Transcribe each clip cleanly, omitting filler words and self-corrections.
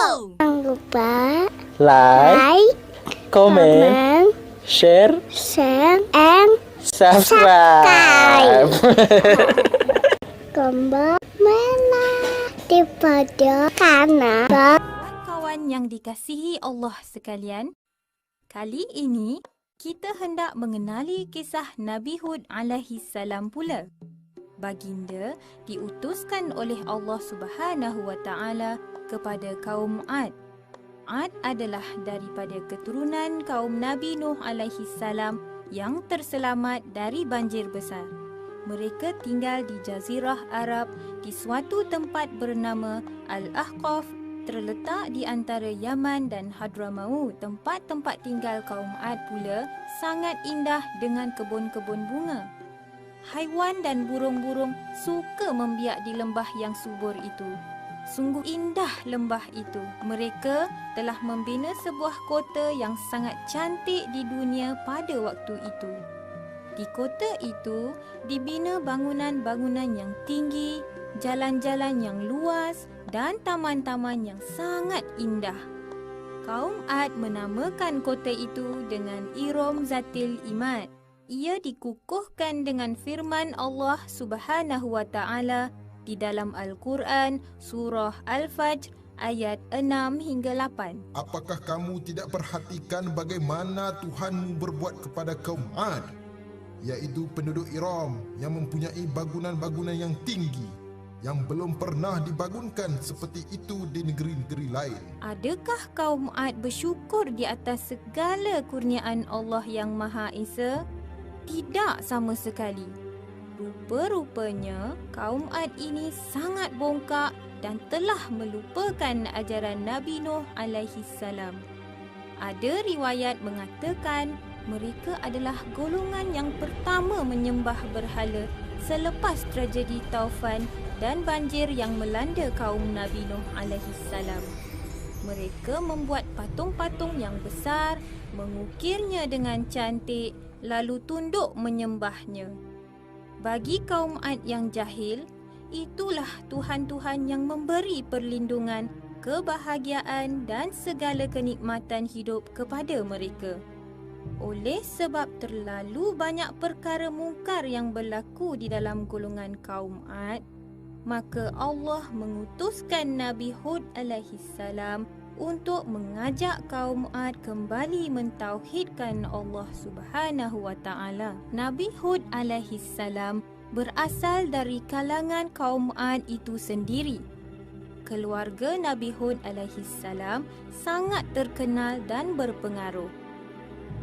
Jangan lupa like, comment, share, and subscribe. tombol merah daripada kanan. Kawan yang dikasihi Allah sekalian, kali ini kita hendak mengenali kisah Nabi Hud alaihi salam pula. Baginda diutuskan oleh Allah Subhanahu wa taala kepada kaum Ad. Ad adalah daripada keturunan kaum Nabi Nuh alaihi salam yang terselamat dari banjir besar. Mereka tinggal di Jazirah Arab di suatu tempat bernama Al-Ahqaf, terletak di antara Yaman dan Hadramaut. Tempat-tempat tinggal kaum Ad pula sangat indah dengan kebun-kebun bunga. Haiwan dan burung-burung suka membiak di lembah yang subur itu. Sungguh indah lembah itu. Mereka telah membina sebuah kota yang sangat cantik di dunia pada waktu itu. Di kota itu dibina bangunan-bangunan yang tinggi, jalan-jalan yang luas dan taman-taman yang sangat indah. Kaum Ad menamakan kota itu dengan Iram Zatil Imad. Ia dikukuhkan dengan firman Allah Subhanahu wa taala di dalam Al-Quran surah Al-Fajr ayat 6 hingga 8. Apakah kamu tidak perhatikan bagaimana Tuhanmu berbuat kepada kaum Ad, iaitu penduduk Iram yang mempunyai bangunan-bangunan yang tinggi yang belum pernah dibangunkan seperti itu di negeri-negeri lain. Adakah kaum Ad bersyukur di atas segala kurniaan Allah yang Maha Esa? Tidak sama sekali. Rupa-rupanya kaum Ad ini sangat bongkak dan telah melupakan ajaran Nabi Nuh alaihi salam. Ada riwayat mengatakan mereka adalah golongan yang pertama menyembah berhala selepas tragedi taufan dan banjir yang melanda kaum Nabi Nuh alaihi salam. Mereka membuat patung-patung yang besar, mengukirnya dengan cantik, lalu tunduk menyembahnya. Bagi kaum Ad yang jahil, itulah Tuhan-Tuhan yang memberi perlindungan, kebahagiaan dan segala kenikmatan hidup kepada mereka. Oleh sebab terlalu banyak perkara mungkar yang berlaku di dalam golongan kaum Ad, maka Allah mengutuskan Nabi Hud alaihi salam untuk mengajak kaum Ad kembali mentauhidkan Allah Subhanahu wa taala. Nabi Hud alaihi salam berasal dari kalangan kaum Ad itu sendiri. Keluarga Nabi Hud alaihi salam sangat terkenal dan berpengaruh.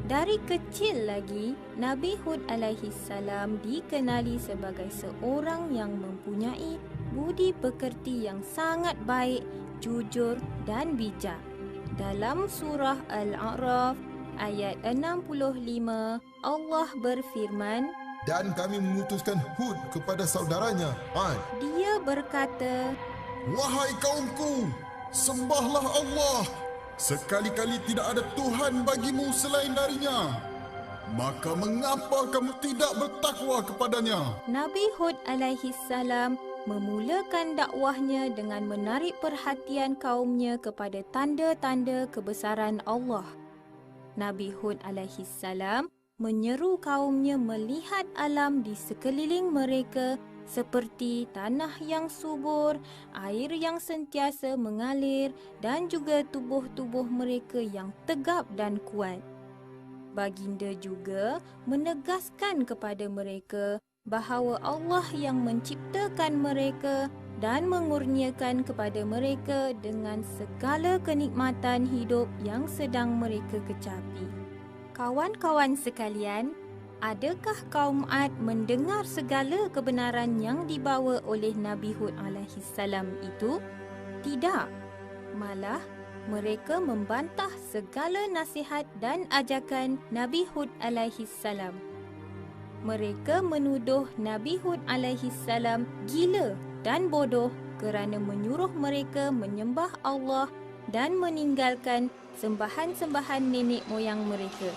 Dari kecil lagi, Nabi Hud alaihi salam dikenali sebagai seorang yang mempunyai budi pekerti yang sangat baik, jujur dan bijak. Dalam surah Al-A'raf ayat 65, Allah berfirman, Dan kami mengutuskan Hud kepada saudaranya Ad. Dia berkata, Wahai kaumku, sembahlah Allah. Sekali-kali tidak ada Tuhan bagimu selain darinya. Maka mengapa kamu tidak bertakwa kepadanya? Nabi Hud alaihi salam memulakan dakwahnya dengan menarik perhatian kaumnya kepada tanda-tanda kebesaran Allah. Nabi Hud alaihi salam menyeru kaumnya melihat alam di sekeliling mereka seperti tanah yang subur, air yang sentiasa mengalir dan juga tubuh-tubuh mereka yang tegap dan kuat. Baginda juga menegaskan kepada mereka bahawa Allah yang menciptakan mereka dan mengurniakan kepada mereka dengan segala kenikmatan hidup yang sedang mereka kecapi. Kawan-kawan sekalian, adakah kaum Ad mendengar segala kebenaran yang dibawa oleh Nabi Hud alaihi salam itu? Tidak. Malah mereka membantah segala nasihat dan ajakan Nabi Hud alaihi salam. Mereka menuduh Nabi Hud alaihi salam gila dan bodoh kerana menyuruh mereka menyembah Allah dan meninggalkan sembahan-sembahan nenek moyang mereka.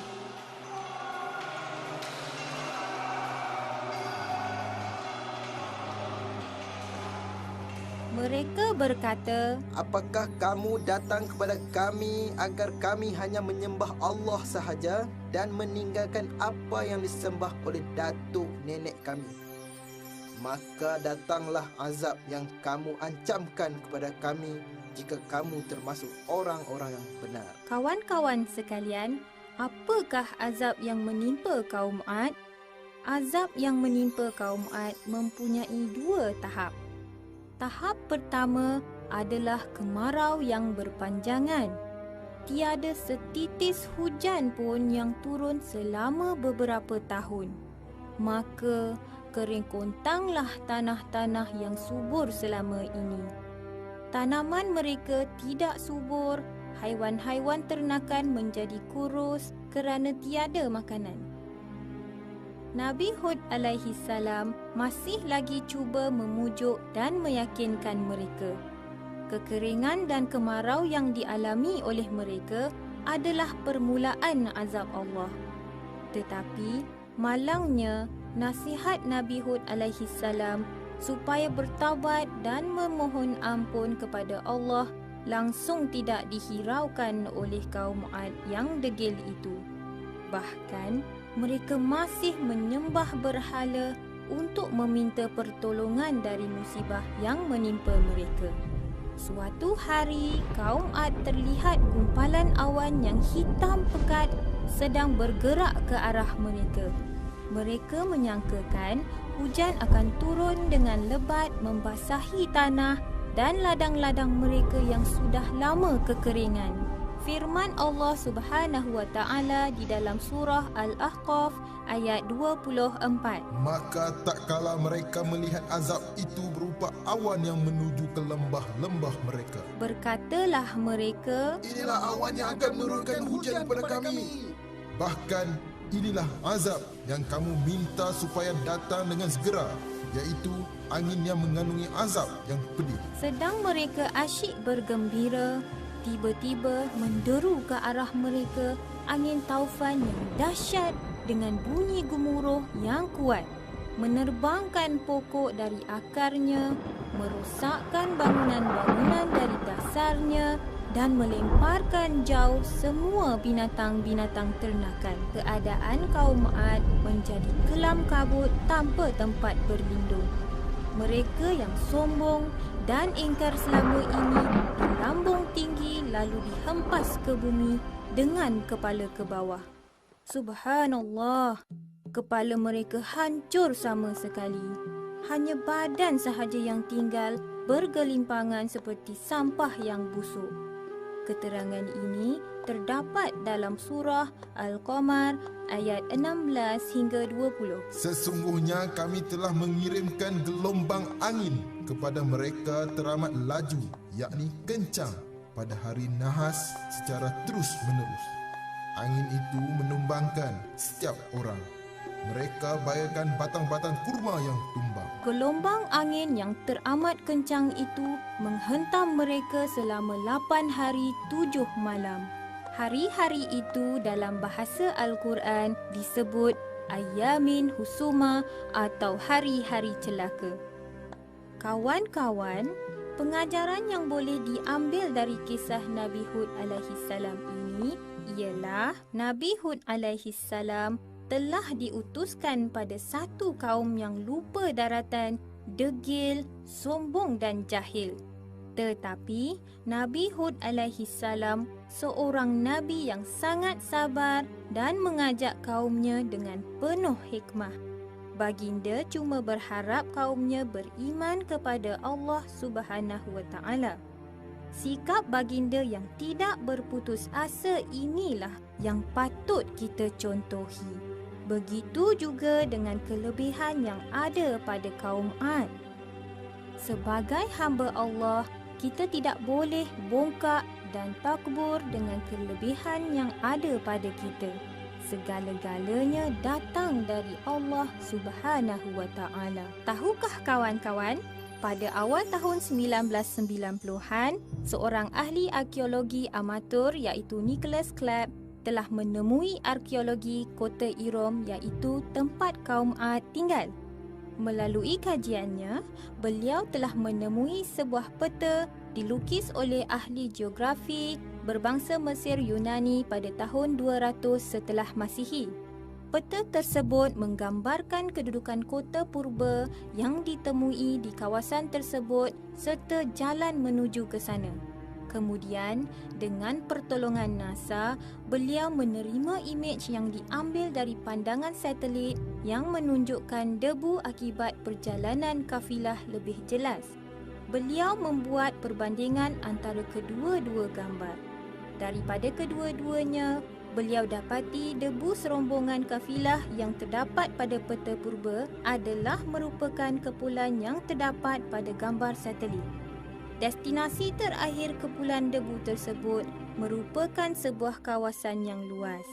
Mereka berkata, Apakah kamu datang kepada kami agar kami hanya menyembah Allah sahaja dan meninggalkan apa yang disembah oleh datuk nenek kami? Maka datanglah azab yang kamu ancamkan kepada kami jika kamu termasuk orang-orang yang benar. kawan-kawan sekalian, apakah azab yang menimpa kaum Ad? Azab yang menimpa kaum Ad mempunyai 2 tahap. Tahap pertama adalah kemarau yang berpanjangan. Tiada setitis hujan pun yang turun selama beberapa tahun. Maka kering kontanglah tanah-tanah yang subur selama ini. Tanaman mereka tidak subur, haiwan-haiwan ternakan menjadi kurus kerana tiada makanan. Nabi Hud alaihi salam masih lagi cuba memujuk dan meyakinkan mereka. Kekeringan dan kemarau yang dialami oleh mereka adalah permulaan azab Allah. Tetapi malangnya nasihat Nabi Hud alaihi salam supaya bertaubat dan memohon ampun kepada Allah langsung tidak dihiraukan oleh kaum Ad yang degil itu. Bahkan mereka masih menyembah berhala untuk meminta pertolongan dari musibah yang menimpa mereka. Suatu hari, kaum Ad terlihat gumpalan awan yang hitam pekat sedang bergerak ke arah mereka. Mereka menyangkakan hujan akan turun dengan lebat membasahi tanah dan ladang-ladang mereka yang sudah lama kekeringan. Firman Allah Subhanahu wa taala di dalam surah Al-Ahqaf ayat 24. Maka tak kala mereka melihat azab itu berupa awan yang menuju ke lembah-lembah mereka. Berkatalah mereka, Inilah awan yang akan menurunkan hujan kepada kami. Bahkan inilah azab yang kamu minta supaya datang dengan segera, iaitu angin yang mengandungi azab yang pedih. sedang mereka asyik bergembira, tiba-tiba menderu ke arah mereka angin taufan yang dahsyat dengan bunyi gemuruh yang kuat, menerbangkan pokok dari akarnya, merosakkan bangunan-bangunan dari dasarnya dan melemparkan jauh semua binatang-binatang ternakan. Keadaan kaum Ad menjadi kelam kabut tanpa tempat berlindung. Mereka yang sombong dan ingkar selama ini dilambung tinggi lalu dihempas ke bumi dengan kepala ke bawah. Subhanallah, kepala mereka hancur sama sekali. Hanya badan sahaja yang tinggal bergelimpangan seperti sampah yang busuk. Keterangan ini terdapat dalam surah Al-Qamar ayat 16 hingga 20. Sesungguhnya kami telah mengirimkan gelombang angin kepada mereka teramat laju, yakni kencang pada hari nahas secara terus-menerus. Angin itu menumbangkan setiap orang. Mereka bayangkan batang-batang kurma yang tumbang. Gelombang angin yang teramat kencang itu menghentam mereka selama 8 hari 7 malam. Hari-hari itu dalam bahasa Al-Quran disebut Ayamin Husuma atau hari-hari celaka. Kawan-kawan, pengajaran yang boleh diambil dari kisah Nabi Hud alaihi salam ini ialah Nabi Hud alaihi salam telah diutuskan pada satu kaum yang lupa daratan, degil, sombong dan jahil. Tetapi Nabi Hud alaihi salam seorang nabi yang sangat sabar dan mengajak kaumnya dengan penuh hikmah. Baginda cuma berharap kaumnya beriman kepada Allah Subhanahu wa taala. Sikap baginda yang tidak berputus asa inilah yang patut kita contohi. Begitu juga dengan kelebihan yang ada pada kaum Ad. Sebagai hamba Allah, kita tidak boleh bongkak dan takbur dengan kelebihan yang ada pada kita. Segala-galanya datang dari Allah Subhanahu wa taala. Tahukah kawan-kawan, pada awal tahun 1990-an, seorang ahli arkeologi amatur iaitu Nicholas Clapp telah menemui arkeologi kota Irom iaitu tempat kaum Ad tinggal. Melalui kajiannya, beliau telah menemui sebuah peta dilukis oleh ahli geografi berbangsa Mesir Yunani pada tahun 200 setelah Masihi. Peta tersebut menggambarkan kedudukan kota purba yang ditemui di kawasan tersebut serta jalan menuju ke sana. Kemudian, dengan pertolongan NASA, beliau menerima imej yang diambil dari pandangan satelit yang menunjukkan debu akibat perjalanan kafilah lebih jelas. Beliau membuat perbandingan antara kedua-dua gambar. Daripada kedua-duanya, beliau dapati debu serombongan kafilah yang terdapat pada peta purba adalah merupakan kepulan yang terdapat pada gambar satelit. Destinasi terakhir kepulan debu tersebut merupakan sebuah kawasan yang luas.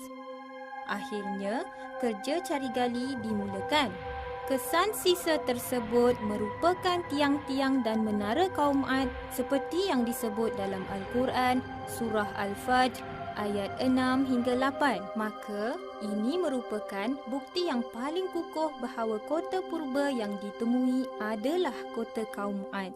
Akhirnya, kerja cari gali dimulakan. Kesan sisa tersebut merupakan tiang-tiang dan menara kaum Ad seperti yang disebut dalam Al-Quran, Surah Al-Fajr, ayat 6 hingga 8. Maka, ini merupakan bukti yang paling kukuh bahawa kota purba yang ditemui adalah kota kaum Ad.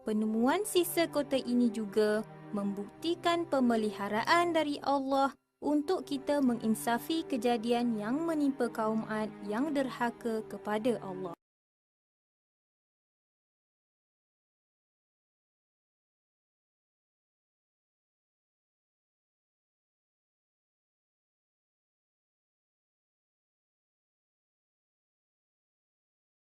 Penemuan sisa kota ini juga membuktikan pemeliharaan dari Allah untuk kita menginsafi kejadian yang menimpa kaum Ad yang derhaka kepada Allah.